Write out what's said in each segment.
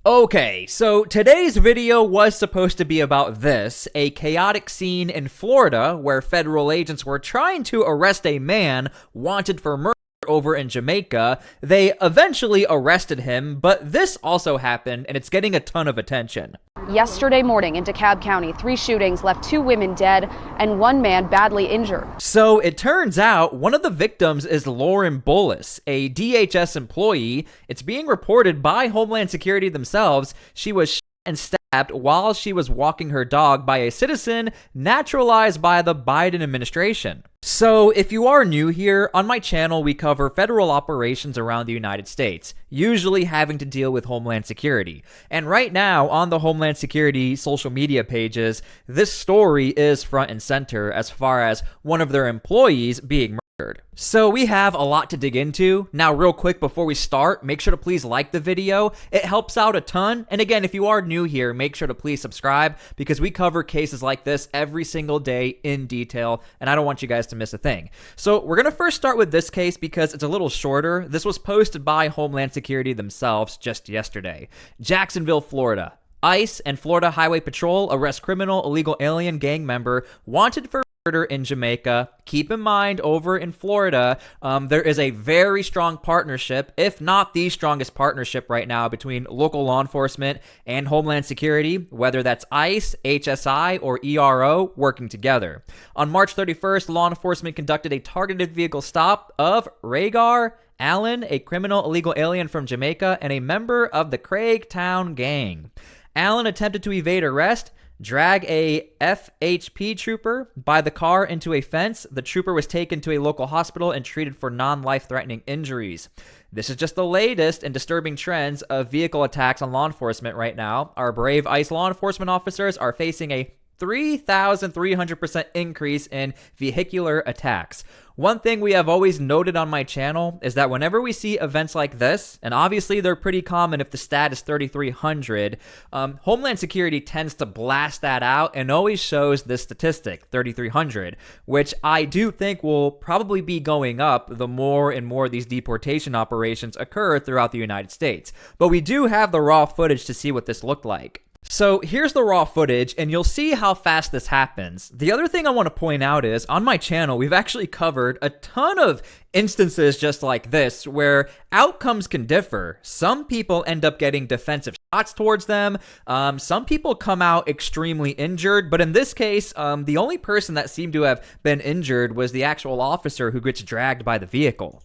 Okay, so today's video was supposed to be about this, a chaotic scene in Florida where federal agents were trying to arrest a man wanted for murder over in Jamaica. They eventually arrested him, but this also happened and it's getting a ton of attention. Yesterday morning in DeKalb County, 3 shootings left 2 women dead and 1 man badly injured. So it turns out one of the victims is Lauren Bullis, a DHS employee. It's being reported by Homeland Security themselves. She was shot and stabbed while she was walking her dog by a citizen naturalized by the Biden administration. So if you are new here, on my channel we cover federal operations around the United States, usually having to deal with Homeland Security. And right now on the Homeland Security social media pages, this story is front and center as far as one of their employees being murdered. So we have a lot to dig into. Now real quick before we start, make sure to please like the video. It helps out a ton. And again, if you are new here, make sure to please subscribe because we cover cases like this every single day in detail and I don't want you guys to miss a thing. So we're going to first start with this case because it's a little shorter. This was posted by Homeland Security themselves just yesterday. Jacksonville, Florida. ICE and Florida Highway Patrol arrest criminal illegal alien gang member wanted for murder in Jamaica. Keep in mind, over in Florida, there is a very strong partnership, if not the strongest partnership right now between local law enforcement and Homeland Security, whether that's ICE, HSI, or ERO working together. On March 31st, law enforcement conducted a targeted vehicle stop of Rhaegar Allen, a criminal illegal alien from Jamaica and a member of the Craigtown gang. Allen attempted to evade arrest, drag a FHP trooper by the car into a fence. The trooper was taken to a local hospital and treated for non-life-threatening injuries. This is just the latest in disturbing trends of vehicle attacks on law enforcement right now. Our brave ICE law enforcement officers are facing a 3,300% increase in vehicular attacks. One thing we have always noted on my channel is that whenever we see events like this, and obviously they're pretty common if the stat is 3,300, Homeland Security tends to blast that out and always shows this statistic, 3,300, which I do think will probably be going up the more and more these deportation operations occur throughout the United States. But we do have the raw footage to see what this looked like. So here's the raw footage and you'll see how fast this happens. The other thing I want to point out is on my channel, we've actually covered a ton of instances just like this where outcomes can differ. Some people end up getting defensive shots towards them. Some people come out extremely injured, but in this case, the only person that seemed to have been injured was the actual officer who gets dragged by the vehicle.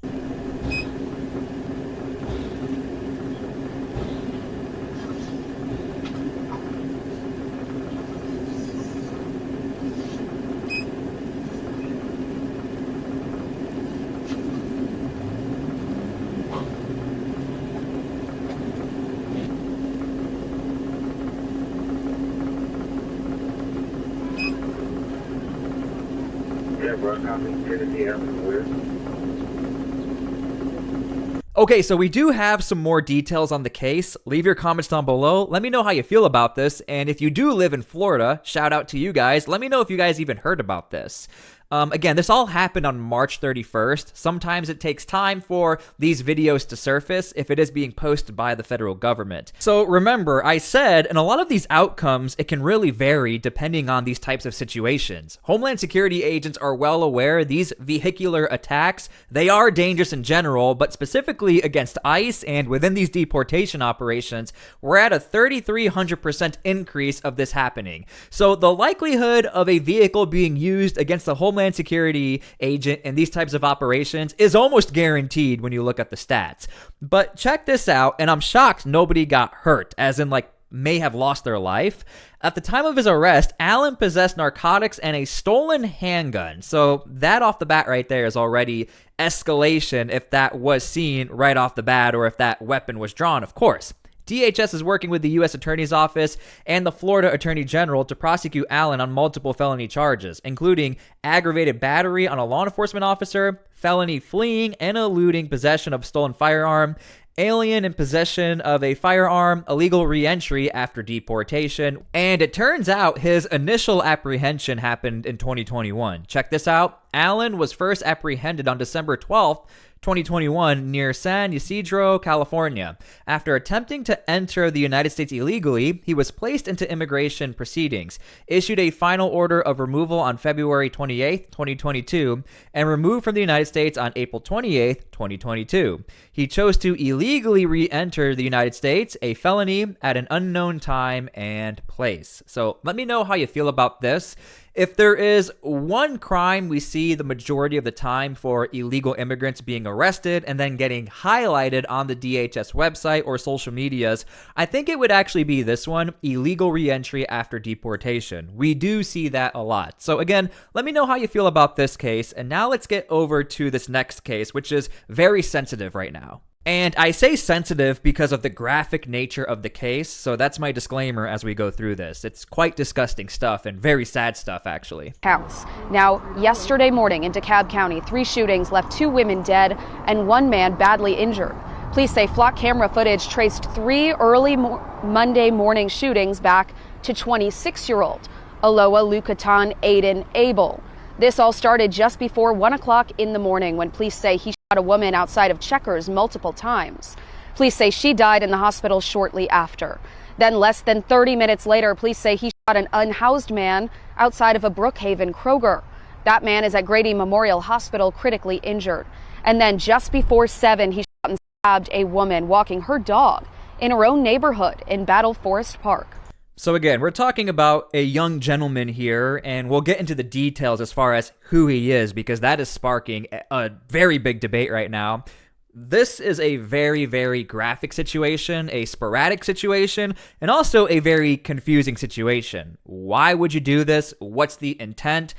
Okay, so we do have some more details on the case. Leave your comments down below. Let me know how you feel about this. And if you do live in Florida, shout out to you guys. Let me know if you guys even heard about this. Again, this all happened on March 31st. Sometimes it takes time for these videos to surface if it is being posted by the federal government. So remember, I said in a lot of these outcomes, it can really vary depending on these types of situations. Homeland Security agents are well aware these vehicular attacks, they are dangerous in general, but specifically against ICE and within these deportation operations, we're at a 3,300% increase of this happening. So the likelihood of a vehicle being used against the Homeland Security agent in these types of operations is almost guaranteed when you look at the stats. But check this out, and I'm shocked nobody got hurt, as in like may have lost their life. At the time of his arrest, Allen possessed narcotics and a stolen handgun. So that off the bat right there is already escalation if that was seen right off the bat or if that weapon was drawn, of course. DHS is working with the U.S. Attorney's Office and the Florida Attorney General to prosecute Allen on multiple felony charges, including aggravated battery on a law enforcement officer, felony fleeing and eluding possession of stolen firearm, alien in possession of a firearm, illegal re-entry after deportation, and it turns out his initial apprehension happened in 2021. Check this out. Allen was first apprehended on December 12th, 2021 near San Ysidro, California. After attempting to enter the United States illegally, he was placed into immigration proceedings, issued a final order of removal on February 28, 2022, and removed from the United States on April 28, 2022. He chose to illegally re-enter the United States, a felony, at an unknown time and place. So let me know how you feel about this. If there is one crime we see the majority of the time for illegal immigrants being arrested and then getting highlighted on the DHS website or social medias, I think it would actually be this one, illegal reentry after deportation. We do see that a lot. So again, let me know how you feel about this case. And now let's get over to this next case, which is very sensitive right now. And I say sensitive because of the graphic nature of the case, so that's my disclaimer as we go through this. It's quite disgusting stuff and very sad stuff, actually. Counts. Now, yesterday morning in DeKalb County, 3 shootings left 2 women dead and 1 man badly injured. Police say flock camera footage traced 3 early Monday morning shootings back to 26-year-old Olaolukitan Adon Abel. This all started just before 1 o'clock in the morning when police say he shot a woman outside of Checkers multiple times. Police say she died in the hospital shortly after. Then less than 30 minutes later, police say he shot an unhoused man outside of a Brookhaven Kroger. That man is at Grady Memorial Hospital critically injured. And then just before 7, he shot and stabbed a woman walking her dog in her own neighborhood in Battle Forest Park. So again, we're talking about a young gentleman here, and we'll get into the details as far as who he is, because that is sparking a very big debate right now. This is a very, very graphic situation, a sporadic situation, and also a very confusing situation. Why would you do this? What's the intent?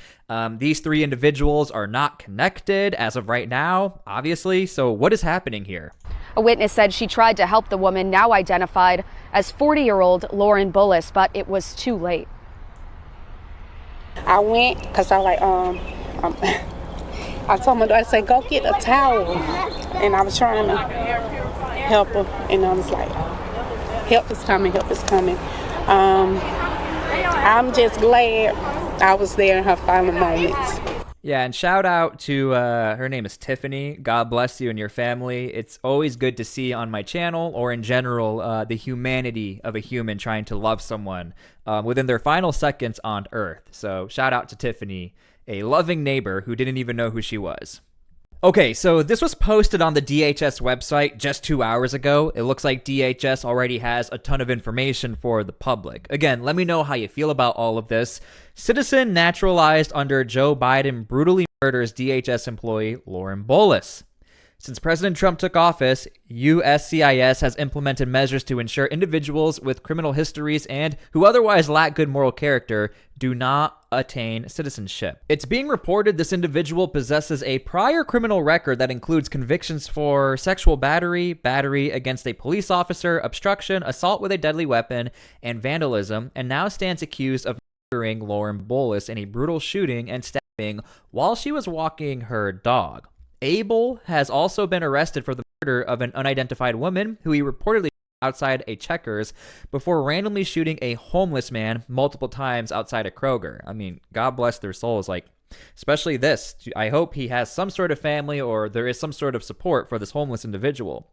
These 3 individuals are not connected as of right now, obviously. So what is happening here? A witness said she tried to help the woman, now identified as 40-year-old Lauren Bullis, but it was too late. I went because I I told my daughter, I said, go get a towel. And I was trying to help her. And I was like, help is coming, help is coming. I'm just glad I was there in her final moments. Yeah, and shout out to, her name is Tiffany. God bless you and your family. It's always good to see on my channel, or in general, the humanity of a human trying to love someone within their final seconds on Earth. So shout out to Tiffany, a loving neighbor who didn't even know who she was. Okay, so this was posted on the DHS website just 2 hours ago. It looks like DHS already has a ton of information for the public. Again, let me know how you feel about all of this. Citizen naturalized under Joe Biden brutally murders DHS employee Lauren Bullis. Since President Trump took office, USCIS has implemented measures to ensure individuals with criminal histories and who otherwise lack good moral character do not attain citizenship. It's being reported this individual possesses a prior criminal record that includes convictions for sexual battery, battery against a police officer, obstruction, assault with a deadly weapon, and vandalism, and now stands accused of murdering Lauren Bullis in a brutal shooting and stabbing while she was walking her dog. Abel has also been arrested for the murder of an unidentified woman who he reportedly shot outside a Checkers before randomly shooting a homeless man multiple times outside a Kroger. I mean, God bless their souls. Like, especially this. I hope he has some sort of family or there is some sort of support for this homeless individual.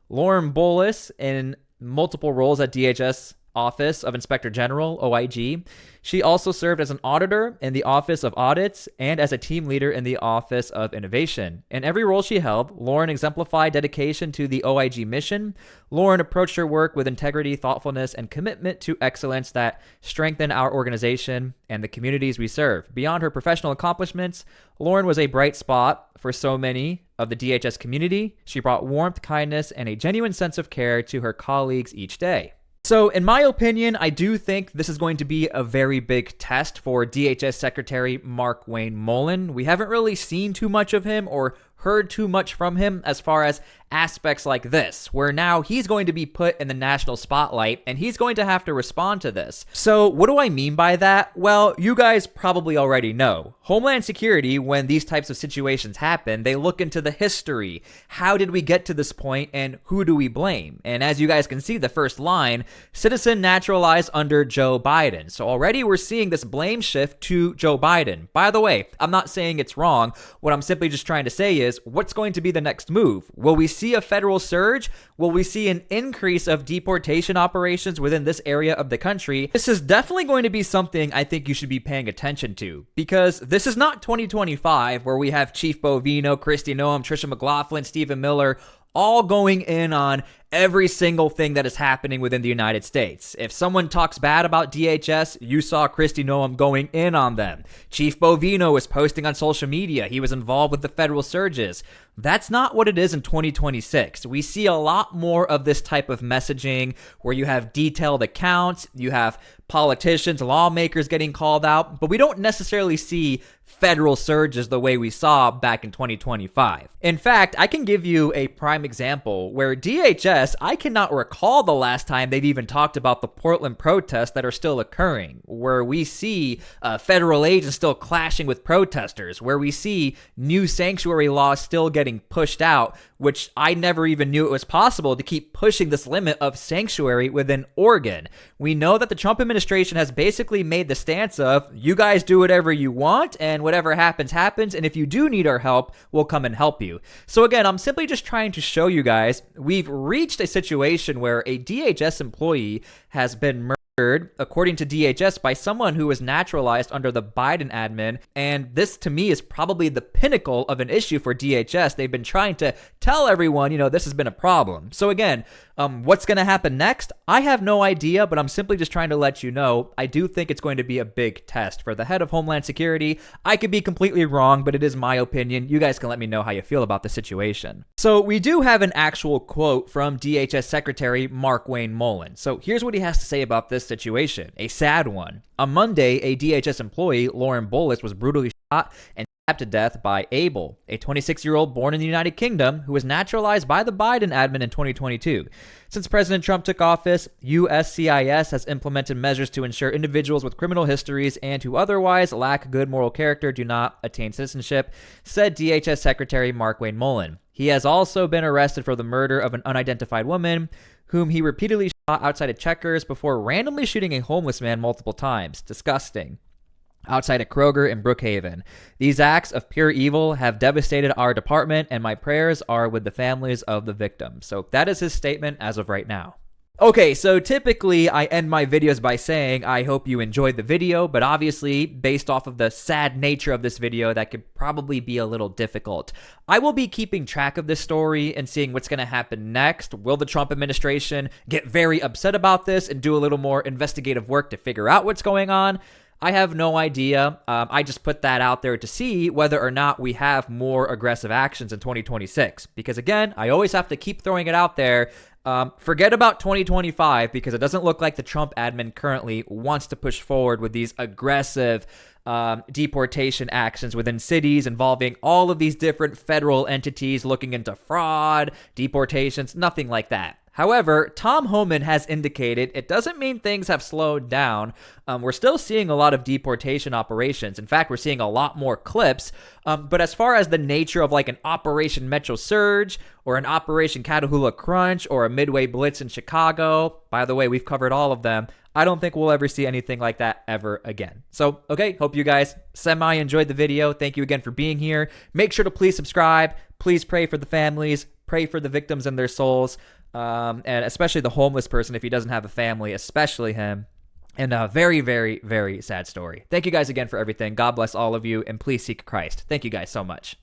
Lauren Bullis, in multiple roles at DHS Office of Inspector General, OIG. She also served as an auditor in the Office of Audits and as a team leader in the Office of Innovation. In every role she held, Lauren exemplified dedication to the OIG mission. Lauren approached her work with integrity, thoughtfulness, and commitment to excellence that strengthen our organization and the communities we serve. Beyond her professional accomplishments, Lauren was a bright spot for so many of the DHS community. She brought warmth, kindness, and a genuine sense of care to her colleagues each day. So, in my opinion, I do think this is going to be a very big test for DHS Secretary Markwayne Mullin. We haven't really seen too much of him or heard too much from him as far as aspects like this, where now he's going to be put in the national spotlight and he's going to have to respond to this. So what do I mean by that? Well, you guys probably already know. Homeland Security, when these types of situations happen, they look into the history. How did we get to this point and who do we blame? And as you guys can see, the first line, citizen naturalized under Joe Biden. So already we're seeing this blame shift to Joe Biden. By the way, I'm not saying it's wrong. What I'm simply just trying to say is, what's going to be the next move? Will we see a federal surge? Will we see an increase of deportation operations within this area of the country? This is definitely going to be something I think you should be paying attention to, because this is not 2025 where we have Chief Bovino, Kristi Noem, Trisha McLaughlin, Stephen Miller, all going in on every single thing that is happening within the United States. If someone talks bad about DHS, you saw Kristi Noem going in on them. Chief Bovino was posting on social media. He was involved with the federal surges. That's not what it is in 2026. We see a lot more of this type of messaging where you have detailed accounts, you have politicians, lawmakers getting called out, but we don't necessarily see federal surges the way we saw back in 2025. In fact, I can give you a prime example where DHS, I cannot recall the last time they've even talked about the Portland protests that are still occurring, where we see federal agents still clashing with protesters, where we see new sanctuary laws still getting pushed out, which I never even knew it was possible to keep pushing this limit of sanctuary within Oregon. We know that the Trump administration has basically made the stance of, you guys do whatever you want, and whatever happens, happens, and if you do need our help, we'll come and help you. So again, I'm simply just trying to show you guys, we've reached a situation where a DHS employee has been murdered, according to DHS, by someone who was naturalized under the Biden admin. And this, to me, is probably the pinnacle of an issue for DHS. They've been trying to tell everyone, this has been a problem. So again, what's going to happen next? I have no idea, but I'm simply just trying to let you know, I do think it's going to be a big test for the head of Homeland Security. I could be completely wrong, but it is my opinion. You guys can let me know how you feel about the situation. So we do have an actual quote from DHS Secretary Markwayne Mullin. So here's what he has to say about this situation, a sad one. On Monday, a DHS employee, Lauren Bullis, was brutally shot and stabbed to death by Abel, a 26-year-old born in the United Kingdom who was naturalized by the Biden admin in 2022. Since President Trump took office, USCIS has implemented measures to ensure individuals with criminal histories and who otherwise lack good moral character do not attain citizenship, said DHS Secretary Markwayne Mullin. He has also been arrested for the murder of an unidentified woman whom he repeatedly shot outside of Checkers before randomly shooting a homeless man multiple times. Disgusting. Outside of Kroger in Brookhaven. These acts of pure evil have devastated our department, and my prayers are with the families of the victims. So that is his statement as of right now. Okay, so typically I end my videos by saying I hope you enjoyed the video, but obviously, based off of the sad nature of this video, that could probably be a little difficult. I will be keeping track of this story and seeing what's going to happen next. Will the Trump administration get very upset about this and do a little more investigative work to figure out what's going on? I have no idea. I just put that out there to see whether or not we have more aggressive actions in 2026. Because again, I always have to keep throwing it out there. Forget about 2025 because it doesn't look like the Trump admin currently wants to push forward with these aggressive deportation actions within cities involving all of these different federal entities looking into fraud, deportations, nothing like that. However, Tom Homan has indicated it doesn't mean things have slowed down. We're still seeing a lot of deportation operations. In fact, we're seeing a lot more clips. But as far as the nature of like an Operation Metro Surge or an Operation Catahoula Crunch or a Midway Blitz in Chicago, by the way, we've covered all of them. I don't think we'll ever see anything like that ever again. So, okay, hope you guys semi-enjoyed the video. Thank you again for being here. Make sure to please subscribe. Please pray for the families. Pray for the victims and their souls. And especially the homeless person if he doesn't have a family, especially him. And a very, very, very sad story. Thank you guys again for everything. God bless all of you, and please seek Christ. Thank you guys so much.